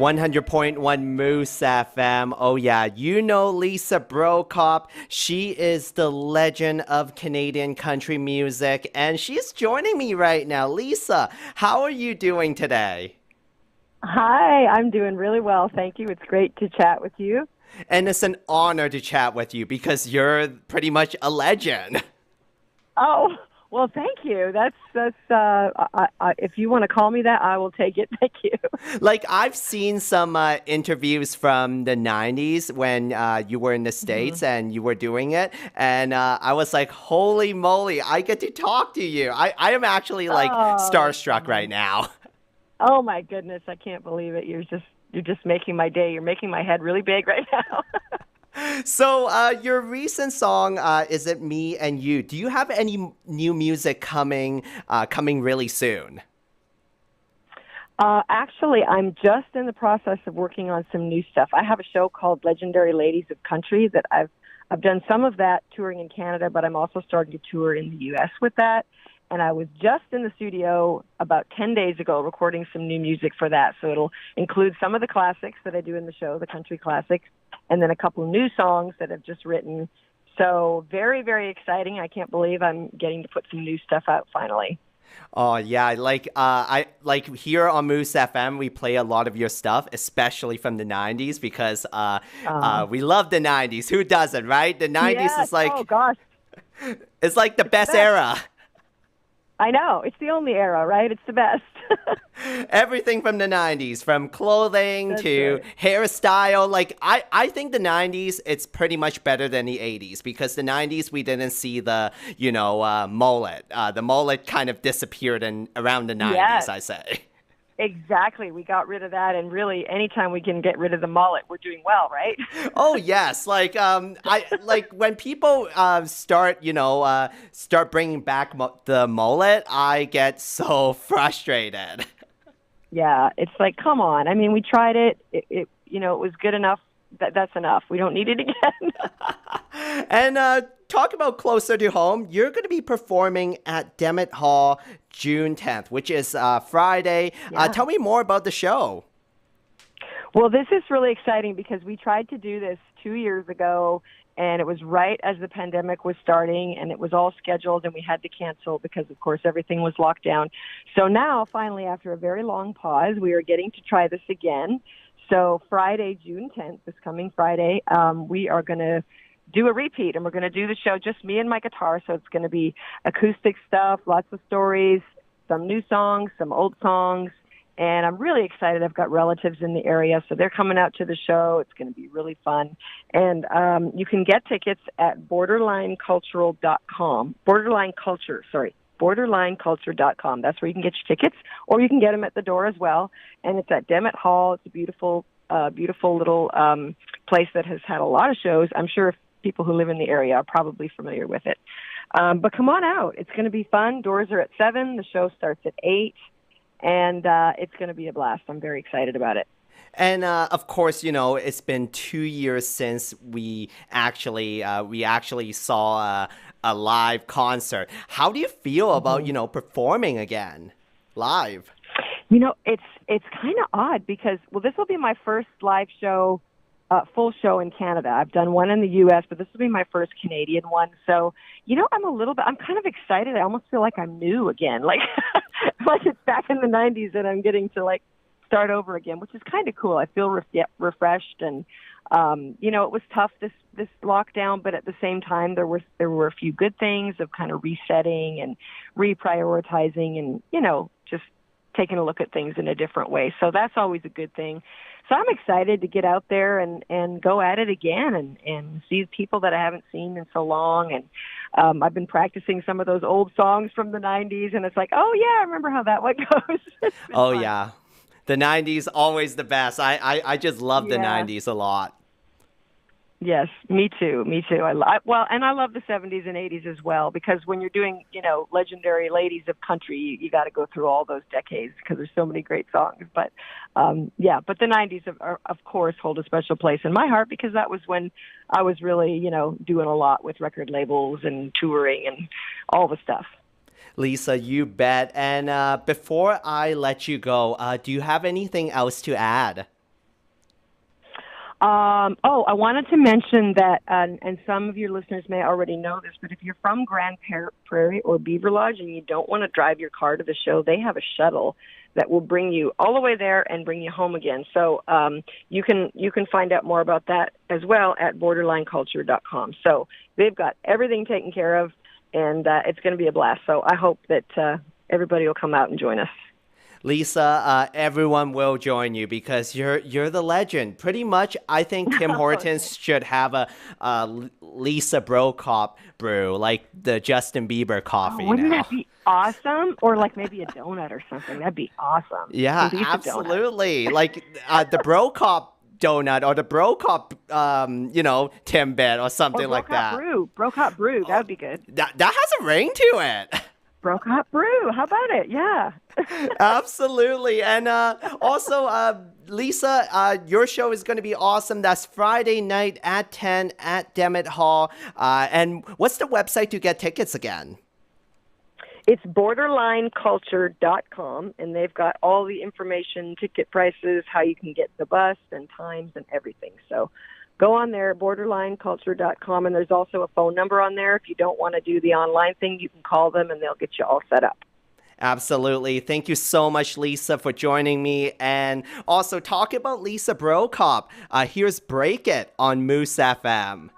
100.1 Moose FM. Oh, yeah. You know Lisa Brokop. She is the legend of Canadian country music, and she's joining me right now. Lisa, how are you doing today? Hi, I'm doing really well. Thank you. It's great to chat with you. And it's an honor to chat with you because you're pretty much a legend. Oh, well, thank you. If you want to call me that, I will take it. Thank you. Like, I've seen some interviews from the 90s when you were in the States and you were doing it. And I was like, holy moly, I get to talk to you. I am actually like starstruck right now. Oh my goodness, I can't believe it. You're just making my day. You're making my head really big right now. So your recent song, Is It Me and You? Do you have any new music coming really soon? Actually, I'm just in the process of working on some new stuff. I have a show called Legendary Ladies of Country that I've done some of that touring in Canada, but I'm also starting to tour in the U.S. with that. And I was just in the studio about 10 days ago recording some new music for that. So it'll include some of the classics that I do in the show, the country classics, and then a couple of new songs that I've just written. So very, very exciting. I can't believe I'm getting to put some new stuff out finally. Oh yeah, I like here on Moose FM we play a lot of your stuff, especially from the 90s because we love the 90s. Who doesn't, right? The 90s Yes. is like Oh gosh. It's like the best era. I know. It's the only era, right? It's the best. Everything from the 90s, from clothing That's to right. hairstyle. Like, I think the 90s, it's pretty much better than the 80s because the 90s, we didn't see the, mullet. The mullet kind of disappeared around the 90s, Yes. I say. Exactly. We got rid of that, and really, anytime we can get rid of the mullet, we're doing well, right? Oh yes, I like when people start bringing back the mullet, I get so frustrated. Yeah, it's like, come on. I mean, we tried it. It was good enough. That's enough. We don't need it again. And talk about closer to home. You're going to be performing at Demmitt Hall June 10th, which is Friday. Yeah. Tell me more about the show. Well, this is really exciting because we tried to do this 2 years ago, and it was right as the pandemic was starting, and it was all scheduled, and we had to cancel because, of course, everything was locked down. So now, finally, after a very long pause, we are getting to try this again. So Friday, June 10th, this coming Friday, we are going to do a repeat, and we're going to do the show just me and my guitar. So it's going to be acoustic stuff, lots of stories, some new songs, some old songs. And I'm really excited. I've got relatives in the area, so they're coming out to the show. It's going to be really fun. And you can get tickets at borderlinecultural.com. Borderlineculture.com. That's where you can get your tickets, or you can get them at the door as well. And it's at Demmitt Hall. It's a beautiful little place that has had a lot of shows. I'm sure people who live in the area are probably familiar with it. But come on out. It's going to be fun. Doors are at 7. The show starts at 8. And it's going to be a blast. I'm very excited about it. And of course, it's been 2 years since we actually saw a live concert. How do you feel about performing again live? It's kind of odd because this will be my first live show, full show in Canada. I've done one in the U.S., but this will be my first Canadian one. So I'm kind of excited. I almost feel like I'm new again, like it's back in the 90s and I'm getting to start over again, which is kind of cool. I feel refreshed, and it was tough this lockdown, but at the same time there were a few good things of kind of resetting and reprioritizing and just taking a look at things in a different way. So that's always a good thing. So I'm excited to get out there and go at it again and see people that I haven't seen in so long. And I've been practicing some of those old songs from the 90s, and it's like, oh, yeah, I remember how that one goes. Oh, fun. yeah. The 90s, always the best. I just love the 90s a lot. Yes, me too. And I love the 70s and 80s as well, because when you're doing, legendary ladies of country, you got to go through all those decades because there's so many great songs. But but the 90s of course hold a special place in my heart because that was when I was really, doing a lot with record labels and touring and all the stuff. Lisa, you bet. And before I let you go, do you have anything else to add? I wanted to mention that, and some of your listeners may already know this, but if you're from Grand Prairie or Beaver Lodge and you don't want to drive your car to the show, they have a shuttle that will bring you all the way there and bring you home again. So you can find out more about that as well at borderlineculture.com. So they've got everything taken care of, and it's going to be a blast. So I hope that everybody will come out and join us. Lisa, everyone will join you because you're the legend. Pretty much, I think Tim Hortons should have a Lisa Brokop brew, like the Justin Bieber coffee. Wouldn't that be awesome? Or like maybe a donut or something. That'd be awesome. Yeah, absolutely. Like the Brokop donut or the Brokop, Timbit or something like that. Brokop brew. That would be good. That has a ring to it. Brokop brew. How about it? Yeah. Absolutely. And also, Lisa, your show is going to be awesome. That's Friday night at 10 at Demmitt Hall. And what's the website to get tickets again? It's borderlineculture.com, and they've got all the information, ticket prices, how you can get the bus and times and everything. So go on there, borderlineculture.com, and there's also a phone number on there. If you don't want to do the online thing, you can call them, and they'll get you all set up. Absolutely. Thank you so much, Lisa, for joining me. And also, talk about Lisa Brokop. Here's Break It on Moose FM.